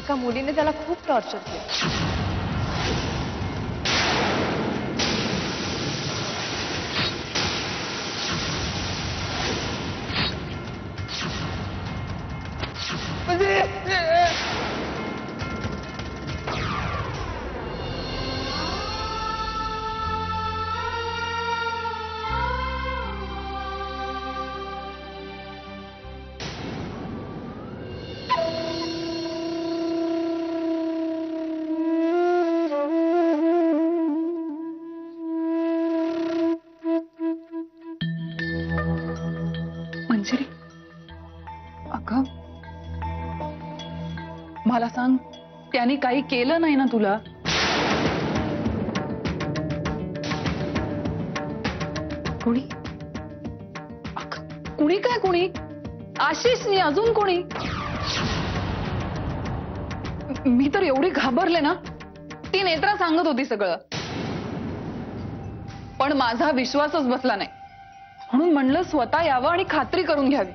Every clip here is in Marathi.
एका मुलीने त्याला खूप टॉर्चर केलं. मंजिरी, अगं मला सांग, त्याने काही केलं नाही ना तुला? कुणी? कुणी काय कुणी? आशिषनी, अजून कोणी? मी तर एवढी घाबरले ना, ती नेत्रा सांगत होती सगळं, पण माझा विश्वासच बसला नाही. म्हणून म्हणलं स्वतः यावं आणि खात्री करून घ्यावी.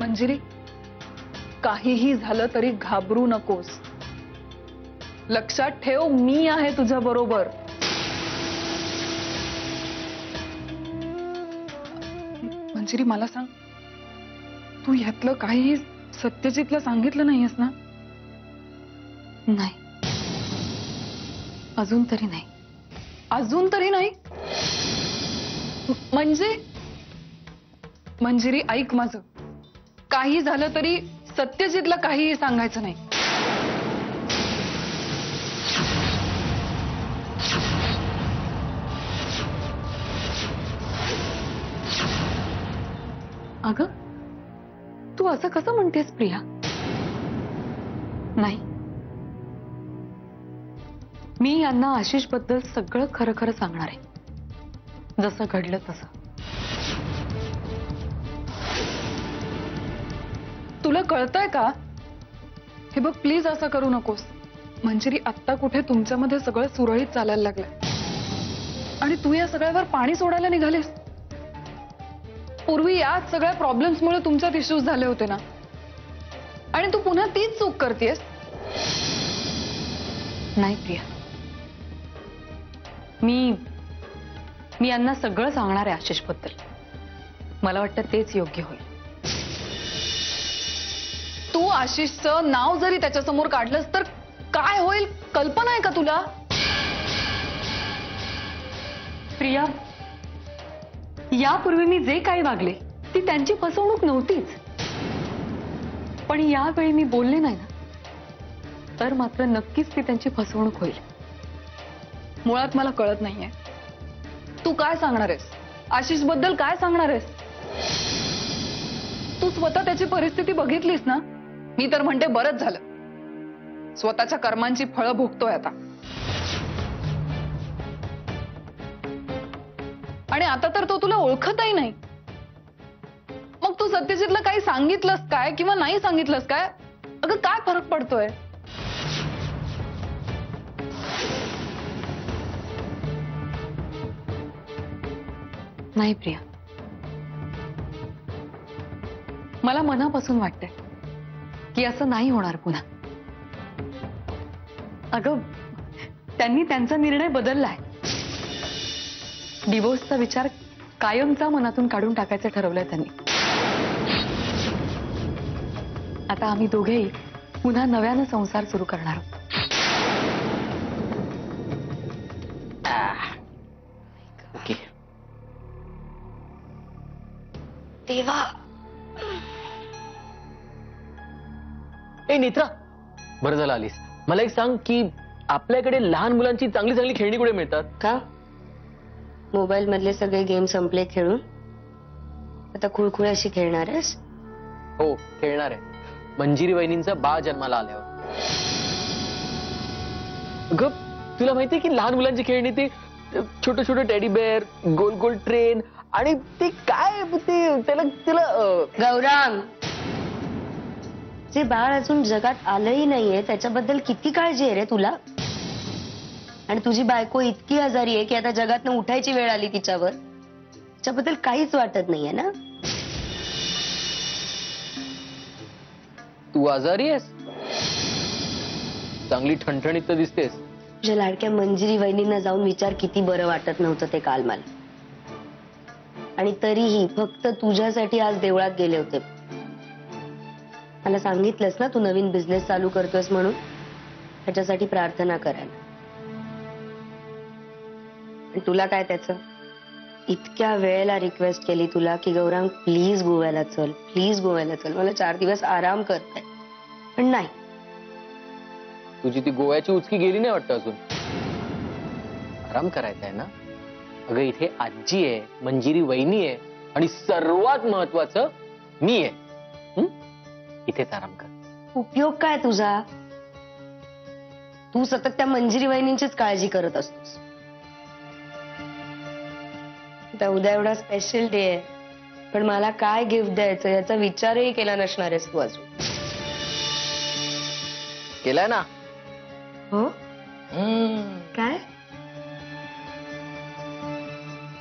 मंजिरी, काहीही झालं तरी घाबरू नकोस. लक्षात ठेव, मी आहे तुझ्या बरोबर. मंजिरी, मला सांग, तू ह्यातलं काहीही सत्यजितला सांगितलं नाहीयेस ना? नाही, अजून तरी नाही. अजून तरी नाही म्हणजे? मंजिरी, ऐक माझं, काही झालं तरी सत्यजितला काहीही सांगायचं नाही. अगं, तू असं कसं म्हणतेस प्रिया? नाही, मी यांना आशिष बद्दल सगळं खरं खरं सांगणार आहे, जसं घडलं तसं. तुला कळतंय का? हे बघ, प्लीज असं करू नकोस. मंजिरी, आत्ता कुठे तुमच्यामध्ये सगळं सुरळीत चालायला लागलंय आणि तू या सगळ्यावर पाणी सोडायला निघालेस. पूर्वी याच सगळ्या प्रॉब्लेम्समुळे तुमच्यात इश्यूज झाले होते ना, आणि तू पुन्हा तीच चूक करतेस. नाही प्रिया, मी यांना सगळं सांगणार आहे आशिष बद्दल. मला वाटतं तेच योग्य होईल. तू आशिषचं नाव जरी त्याच्यासमोर काढलंस तर काय होईल, कल्पना आहे का तुला? प्रिया, यापूर्वी मी जे काही वागले ती त्यांची फसवणूक नव्हतीच, पण यावेळी मी बोलले नाही ना, तर मात्र नक्कीच ती त्यांची फसवणूक होईल. मुळात मला कळत नाहीये, तू काय सांगणार आहेस? आशिष बद्दल काय सांगणार आहेस? तू स्वतः त्याची परिस्थिती बघितलीस ना? मी तर म्हणते बरंच झालं, स्वतःच्या कर्मांची फळं भोगतोय आता. आणि आता तर तो तुला ओळखतही नाही. मग तू सत्यजितला काही सांगितलंस काय किंवा नाही सांगितलंस काय? अगं, काय फरक पडतोय? नाही प्रिया, मला मनापासून वाटतंय की असं नाही होणार पुन्हा. अगं, त्यांनी त्यांचा निर्णय बदललाय. डिवोर्सचा विचार कायमचा मनातून काढून टाकायचं ठरवलंय त्यांनी. आता आम्ही दोघेही पुन्हा नव्यानं संसार सुरू करणार आहोत. ओके. देवा, ए नेत्रा, बरं झालं आलीस. मला एक सांग की आपल्याकडे लहान मुलांची चांगली चांगली खेळणी कुठे मिळतात का? मोबाईल मधले सगळे गेम संपले खेळून, आता खुळखुळ अशी खेळणार आहेस? हो, खेळणार आहे. मंजिरी वहिनींचा बाळ जन्माला आल्यावर. ग, तुला माहितीये की लहान मुलांची खेळणी ती छोटे छोटे टेडी बेअर, गोल गोल ट्रेन, आणि ते काय ते त्याला गौरांग, जे बाळ अजून जगात आलंही नाहीये त्याच्याबद्दल किती काळजी आहे रे तुला? आणि तुझी बायको इतकी आजारी आहे की आता जगातनं उठायची वेळ आली तिच्यावर, त्याच्याबद्दल काहीच वाटत नाहीये ना? तू आजारी आहेस? चांगली ठणठणीत तर दिसतेस. तुझ्या लाडक्या मंजिरी वहिनींना जाऊन विचार किती बरं वाटत नव्हतं ते काल मला. आणि तरीही फक्त तुझ्यासाठी आज देवळात गेले होते. मला सांगितलंस ना तू नवीन बिझनेस चालू करतोयस म्हणून, त्याच्यासाठी प्रार्थना करायला. आणि तुला काय त्याचं? इतक्या वेळेला रिक्वेस्ट केली तुला की गौरांग प्लीज गोव्याला चल, प्लीज गोव्याला चल, मला 4 दिवस आराम करताय. पण नाही. तुझी ती गोव्याची उचकी गेली नाही वाटतं अजून. आराम करायचा आहे ना? अगं इथे आजी आहे, मंजिरी वहिनी आहे आणि सर्वात महत्वाचं मी आहे. इथेच आराम कर. उपयोग काय तुझा? तू सतत त्या मंजिरी वहिनींचीच काळजी करत असतोस. आता उद्या एवढा स्पेशल डे आहे, पण मला काय गिफ्ट द्यायचं याचा विचारही केला नसणार आहेस तू अजून. केलाय ना? हो? काय?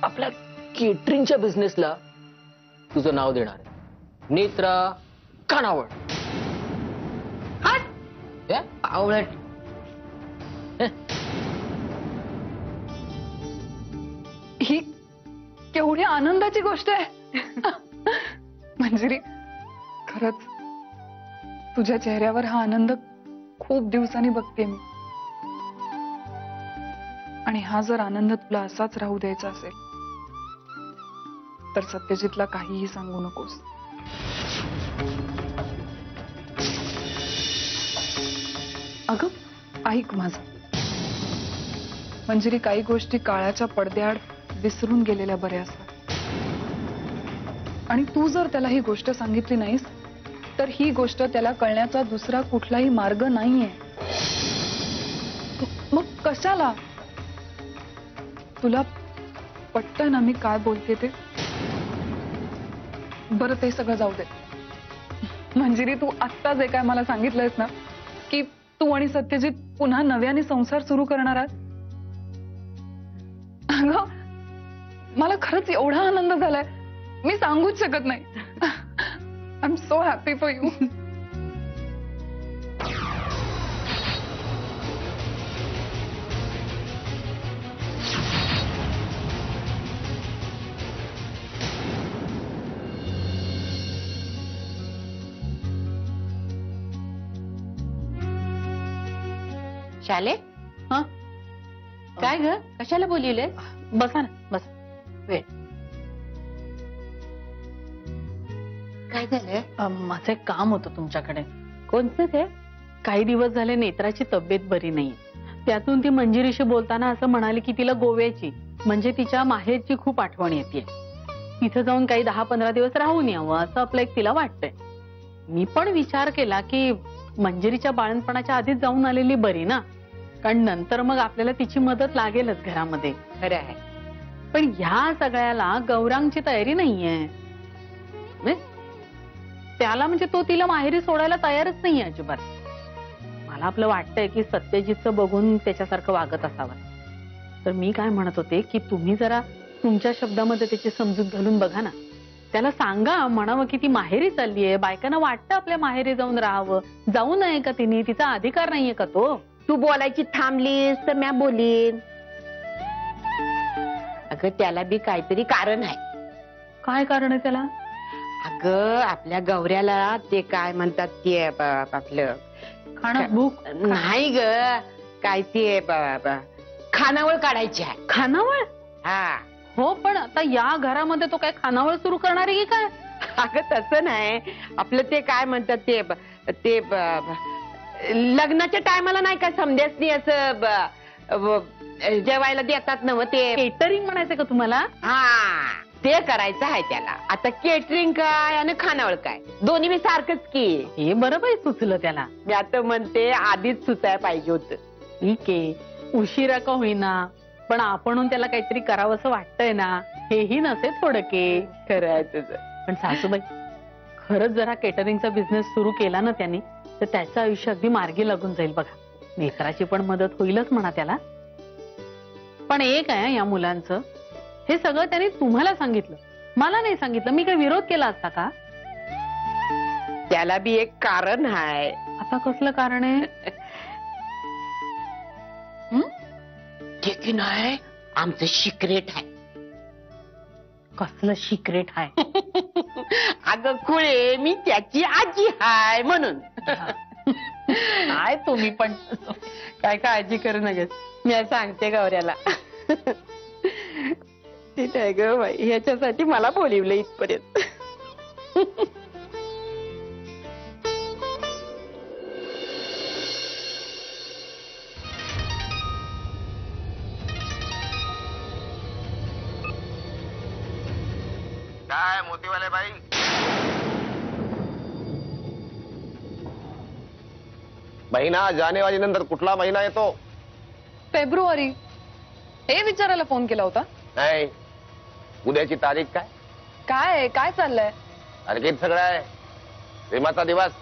आपल्या केटरिंगच्या बिझनेसला तुझं नाव देणार आहे. नेत्रा खानावळ. आवडत. ही केवढी आनंदाची गोष्ट आहे. मंजिरी, खरंच तुझ्या चेहऱ्यावर हा आनंद खूप दिवसांनी बघते मी. आणि हा जर आनंद तुला असाच राहू द्यायचा असेल तर सत्यजितला काहीही सांगू नकोस. अगं ऐक माझं. मंजिरी, काही गोष्टी काळाच्या पडद्याआड विसरून गेलेल्या बऱ्या असतात. आणि तू जर त्याला ही गोष्ट सांगितली नाहीस तर ही गोष्ट त्याला कळण्याचा दुसरा कुठलाही मार्ग नाहीये. मग कशाला? तुला पटतंय ना मी काय बोलते ते? बरं ते सगळं जाऊ दे. मंजिरी, तू आत्ता जे काय मला सांगितलंयस ना की तू आणि सत्यजित पुन्हा नव्याने संसार सुरू करणार आहात, अगं मला खरंच एवढा आनंद झालाय मी सांगूच शकत नाही. I am so happy for you. शाले, हा काय ग, कशाला बोलवले? बसा ना, बस. वेळ काय झालं? माझं एक काम होतं तुमच्याकडे. कोणतं ते? काही दिवस झाले नेत्राची तब्येत बरी नाही. त्यातून ती मंजिरीशी बोलताना असं म्हणाली की तिला गोव्याची म्हणजे तिच्या माहेरची खूप आठवण येते. तिथे जाऊन काही 10-15 दिवस राहून यावं असं आपलं एक तिला वाटतंय. मी पण विचार केला की मंजिरीच्या बाळणपणाच्या आधीच जाऊन आलेली बरी ना, कारण नंतर मग आपल्याला तिची मदत लागेलच घरामध्ये. खरं आहे. पण ह्या सगळ्याला गौरांगची तयारी नाहीये. त्याला म्हणजे तो तिला माहेरी सोडायला तयारच नाहीये अजिबात. मला आपलं वाटतंय की सत्यजितचं बघून त्याच्यासारखं वागत असावं. तर मी काय म्हणत होते की तुम्ही जरा तुमच्या शब्दामध्ये त्याची समजूत घालून बघा ना. त्याला सांगा, म्हणावं की ती माहेरी चाललीये, बायकांना वाटतं आपल्या माहेरी जाऊन राहावं. जाऊ नये का तिने? तिचा अधिकार नाहीये का तो? तू बोलायची थांबलीस तर म्या बोलीन. अगं त्याला बी काहीतरी कारण आहे. काय कारण आहे त्याला? अगं आपल्या गौऱ्याला ते काय म्हणतात ते आपलं खाण्यात भूक नाही ग, काय ते खानावळ काढायची आहे. खानावळ? हा हो, पण आता या घरामध्ये तो काय खानावळ सुरू करणार आहे की काय? अगं तसं नाही, आपलं ते काय म्हणतात ते लग्नाच्या टायमाला नाही का समजेसनी असं जेवायला देतात ना, ते केटरिंग म्हणायचं का तुम्हाला? हा ते करायचं आहे त्याला. आता केटरिंग काय आणि खानावळ काय दोन्ही मी सारखंच की. हे बरोबर सुचलं त्याला. मी आता म्हणते आधीच सुचायला पाहिजे होतं. ठीक आहे, उशिरा का होईना, पण आपण त्याला काहीतरी करावं असं वाटतंय ना, हेही नसे थोडके. खरं आहे तुझं. पण सासूबाई, खरंच जरा केटरिंगचा बिझनेस सुरू केला ना त्यांनी तर त्याचं आयुष्य अगदी मार्गी लागून जाईल बघा. नेत्राची पण मदत होईलच म्हणा त्याला. पण एक आहे या मुलांचं, हे सगळं त्यांनी तुम्हाला सांगितलं, मला नाही सांगितलं. मी काही विरोध केला असता का? त्याला बी एक कारण आहे. आता कसलं कारण आहे? ते की नाही आमचं सिक्रेट आहे. कसलं सिक्रेट आहे? अगं खुळे, मी त्याची आजी हाय म्हणून. काय तुम्ही पण काय काळजी करू नका, मी आज सांगते गौऱ्याला. ते नाही ग बाई, ह्याच्यासाठी मला बोलिवलं इथपर्यंत. काय मोतीवाले बाई, महिना जानेवारी नंतर कुठला महिना येतो? फेब्रुवारी. हे विचारायला फोन केला होता? नाही, उद्याची तारीख काय? काय चाललंय? आणखीन सगळं आहे. प्रेमाचा दिवस,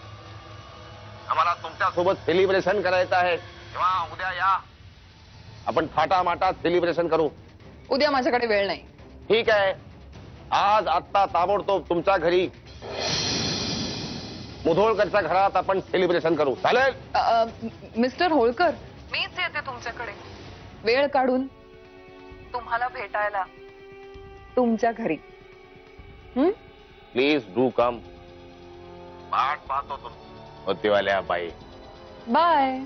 आम्हाला तुमच्या सोबत सेलिब्रेशन करायचं आहे. तेव्हा उद्या या, आपण थाटामाटात सेलिब्रेशन करू. उद्या माझ्याकडे वेळ नाही. ठीक आहे, आज आत्ता ताबडतोब तुमच्या घरी मुधोळकरच्या घरात आपण सेलिब्रेशन करू. चालेल? मिस्टर होळकर, मीच येते तुमच्याकडे वेळ काढून तुम्हाला भेटायला तुमच्या घरी. Please do come. वाट पाहतो तुम मोतीवाल्या बाई. बाय.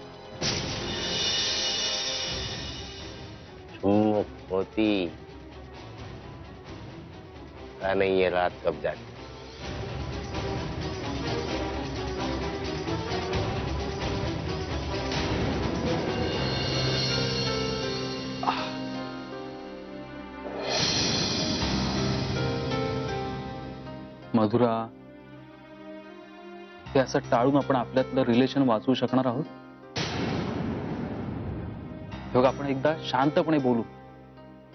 मोती का नहीं ये रात कब जाती? मधुरा, हे असं टाळून आपण आपल्यातलं रिलेशन वाचवू शकणार आहोत? हे बघ, आपण एकदा शांतपणे बोलू,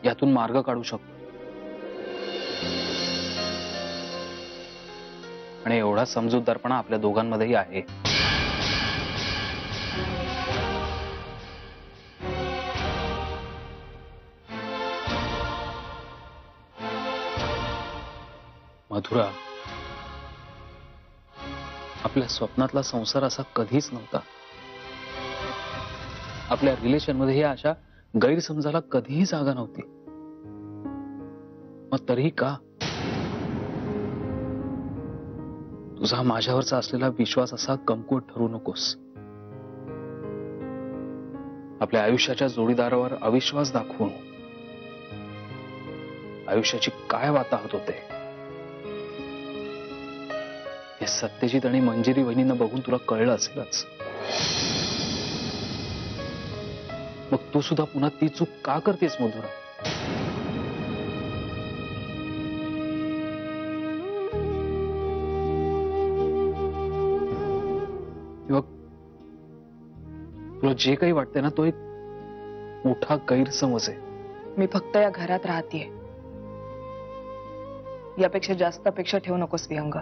यातून मार्ग काढू शकतो. आणि एवढा समजूतदारपणा आपल्या दोघांमध्येही आहे. मधुरा, आपल्या स्वप्नातला संसार असा कधीच नव्हता. आपल्या रिलेशनमध्ये ही अशा गैरसमजाला कधीही जागा नव्हती. मग तरीही का? तुझा माझ्यावरचा असलेला विश्वास असा कमकुवत ठरू नकोस. आपल्या आयुष्याच्या जोडीदारावर अविश्वास दाखवून आयुष्याची काय वाताहत होते हे सत्यजित आणि मंजिरी वहिनींना बघून तुला कळलं असेलच. मग तू सुद्धा पुन्हा ती चूक का करतेस मधुरा? तुला जे काही वाटतंय ना, तो एक मोठा गैरसमज आहे. मी फक्त या घरात राहतीये, यापेक्षा जास्त अपेक्षा ठेवू नकोस विहंगा.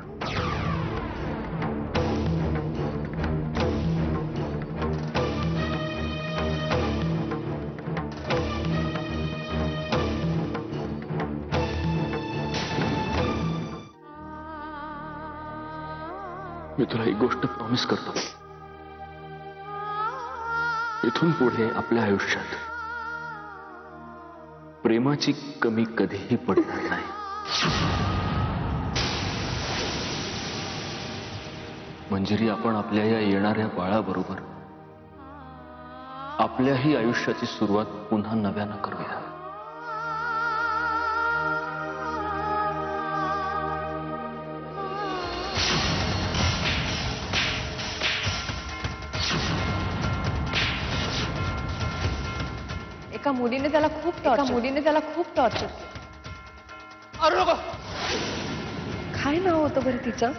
मी तुला एक गोष्ट प्रॉमिस करतो, इथून पुढे आपल्या आयुष्यात प्रेमाची कमी कधीही पडणार नाही. मंजिरी, आपण आपल्या या येणाऱ्या बाळाबरोबर आपल्याही आयुष्याची सुरुवात पुन्हा नव्यानं करूया. एका मुलीने त्याला खूप टॉर्चर केलं. अरे काय नाव होतं बरं तिचं?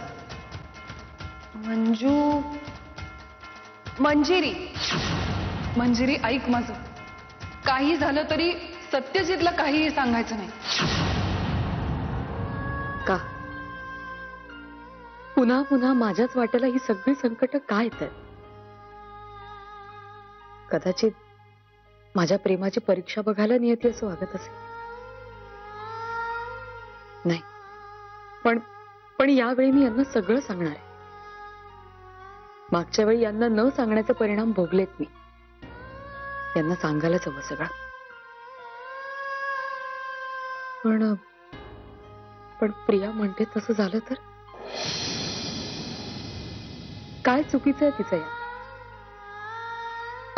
मंजिरी. मंजिरी, ऐक माझं. काही झालं तरी सत्यजितला काहीही सांगायचं नाही. का? पुन्हा पुन्हा माझ्याच वाट्याला ही सगळी संकट काय येतात? कदाचित माझ्या प्रेमाची परीक्षा बघायला नियती असं वागत असेल. नाही, पण यावेळी मी यांना सगळं सांगणार आहे. मागच्या वेळी यांना न सांगण्याचे परिणाम भोगलेत मी. यांना सांगायलाच हवं सगळं. पण प्रिया म्हणते तसं झालं तर काय चुकीचं आहे तिचं यात?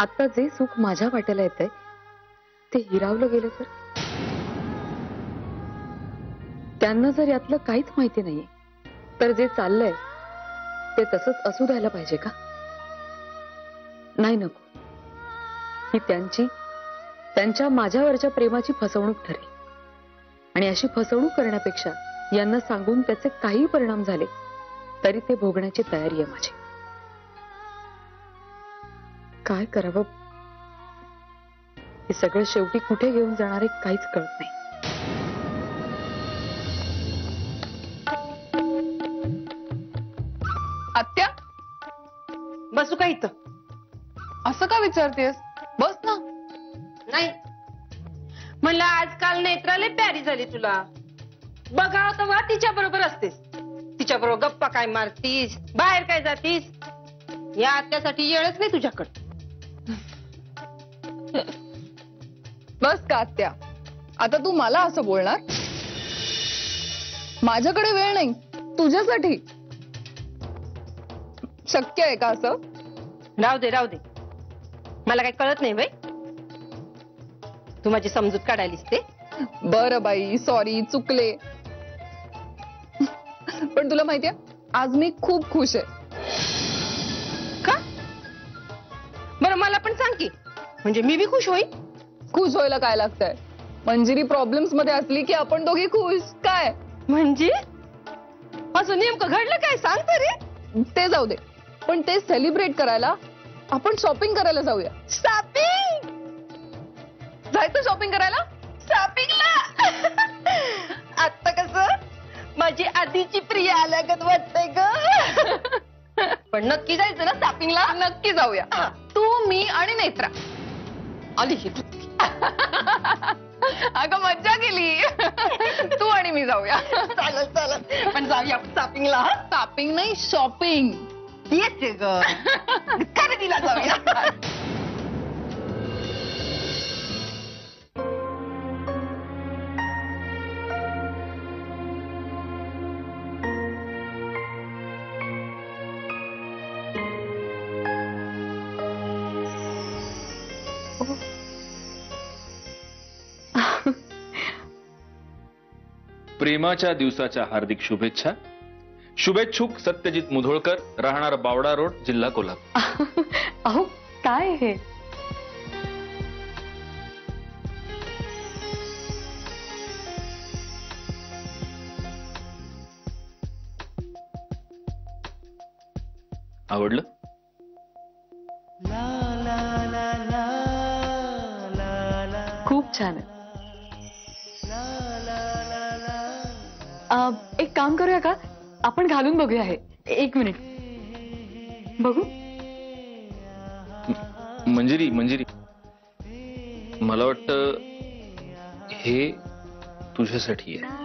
आता जे सुख माझ्या वाट्याला येतंय ते हिरावलं गेलं तर? त्यांना जर यातलं काहीच माहिती नाहीये तर जे चाललंय ते तसंच असू द्यायला पाहिजे का? नाही, नको. ही त्यांच्या माझ्यावरच्या प्रेमाची फसवणूक ठरेल. आणि अशी फसवणूक करण्यापेक्षा यांना सांगून त्याचे काही परिणाम झाले तरी ते भोगण्याची तयारी आहे माझी. काय करावं? हे सगळं शेवटी कुठे घेऊन जाणार आहे काहीच कळत नाही. आत्या, बसू का इथं? असं का विचारतेस? बस ना. नाही म्हणलं आजकाल नेत्राला प्यारी झाली तुला. बघा तेव्हा तिच्या बरोबर असतेस, तिच्या बरोबर गप्पा काय मारतीस, बाहेर काय जातीस. या आत्यासाठी येळच नाही तुझ्याकडे. बस का आत्या, आता तू मला असं बोलणार? माझ्याकडे वेळ नाही तुझ्यासाठी. शक्य आहे का असं? राहू दे, मला काही कळत नाही बाई. तू माझी समजूत काढायलीस ते. बरं बाई, सॉरी, चुकले. पण तुला माहितीये आज मी खूप खुश आहे. का? बरं मला पण सांग की, म्हणजे मी बी खुश होईल. खुश व्हायला काय लागतंय? मंजिरी प्रॉब्लेम्स मध्ये असली की आपण दोघी खुश. काय म्हणजे असं नेमकं घडलं काय सांग तरी. ते जाऊ दे, पण ते सेलिब्रेट करायला आपण शॉपिंग करायला जाऊया. शॉपिंग जायचं शॉपिंग करायला? शॉपिंगला आता कसं माझी आधीची प्रिया आल्यागत वाटतंय ग. पण नक्की जायचं ना शॉपिंगला? नक्की जाऊया. तू, मी आणि नेत्रा. आली ही. अगं मज्जा केली. तू आणि मी जाऊया. चालेल पण जाऊया शॉपिंगला. शॉपिंग नाही, शॉपिंग. येते ग. खरेदीला जाऊया. प्रेमाच्या दिवसाच्या हार्दिक शुभेच्छा. शुभेच्छुक सत्यजित मुधोळकर, राहणार बावडा रोड, जिल्हा कोल्हापूर. अहो काय हे? आवडलं? खूप छान आहे. एक काम करूया का, आपण घालून बघूया. हे एक मिनिट बघू. मंजिरी मला वाटतं हे तुझ्यासाठी आहे.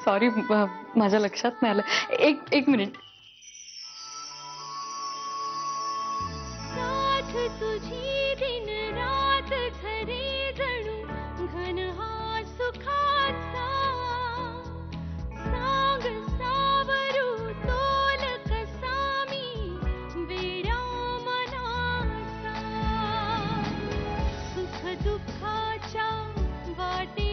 सॉरी, माझ्या लक्षात नाही आलं. एक मिनिट. तुझी दिन रात खरी जणू घन हा सुखाचा सांग सावरू तोल कसा मी वेड्या मनाचा सुख दुःखाच्या वाटे